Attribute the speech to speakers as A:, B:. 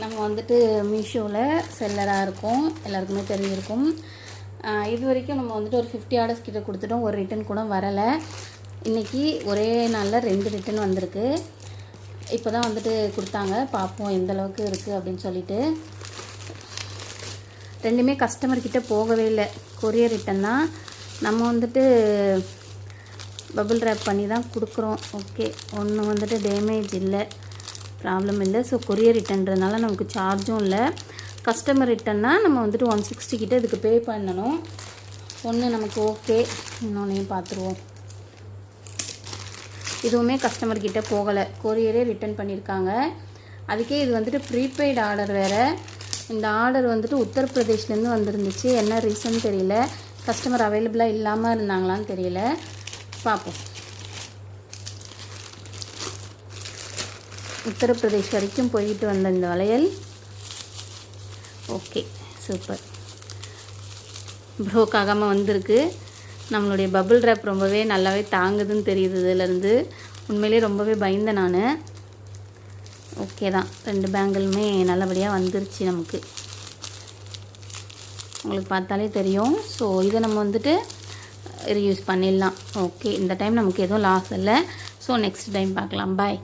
A: நம்ம வந்துட்டு மீஷோவில் செல்லராக இருக்கோம், எல்லாருக்குமே தெரிஞ்சிருக்கும். இது வரைக்கும் நம்ம வந்துட்டு ஒரு 50 ஆர்டர்ஸ் கிட்ட கொடுத்துட்டோம், ஒரு ரிட்டன் கூட வரலை. இன்றைக்கி ஒரே நாளில் 2 ரிட்டன் வந்திருக்கு. இப்போ தான் வந்துட்டு கொடுத்தாங்க, பார்ப்போம் எந்தளவுக்கு இருக்குது அப்படின்னு சொல்லிட்டு. ரெண்டுமே கஸ்டமர்கிட்ட போகவே இல்லை, கொரியர் ரிட்டன் தான். நம்ம வந்துட்டு பபிள் ரேப் பண்ணி தான் கொடுக்குறோம். ஓகே, ஒன்று வந்துட்டு டேமேஜ் இல்லை, ப்ராப்ளம் இல்லை. ஸோ கொரியர் ரிட்டன்றதுனால நமக்கு சார்ஜும் இல்லை. கஸ்டமர் ரிட்டன்னா நம்ம வந்துட்டு 160 கிட்ட இதுக்கு பே பண்ணணும். ஒன்று நமக்கு ஓகே, இன்னொன்னையும் பார்த்துருவோம். இதுவுமே கஸ்டமர்கிட்ட போகலை, கொரியரே ரிட்டன் பண்ணியிருக்காங்க. அதுக்கே இது வந்துட்டு ப்ரீபெய்டு ஆர்டர் வேறு. இந்த ஆர்டர் வந்துட்டு உத்தரப்பிரதேஷ்லேருந்து வந்துருந்துச்சு. என்ன ரீசன் தெரியல, கஸ்டமர் அவைலபிளாக இல்லாமல் இருந்தாங்களான்னு தெரியல. பார்ப்போம். உத்தரப்பிரதேஷ் வரைக்கும் போயிட்டு வந்த இந்த வளையல் ஓகே, சூப்பர். ப்ரோக் ஆகாமல் வந்திருக்கு. நம்மளுடைய பபிள் ரேப் ரொம்பவே நல்லாவே தாங்குதுன்னு தெரியுது. இதிலேருந்து உண்மையிலே ரொம்பவே பயந்தேன் நான். ஓகே தான், 2 பேங்கிளுமே நல்லபடியாக வந்துருச்சு நமக்கு, உங்களுக்கு பார்த்தாலே தெரியும். ஸோ இதை நம்ம வந்துட்டு ரீயூஸ் பண்ணிடலாம். ஓகே, இந்த டைம் நமக்கு எதுவும் லாஸ் இல்லை. ஸோ நெக்ஸ்ட் டைம் பார்க்கலாம். பாய்.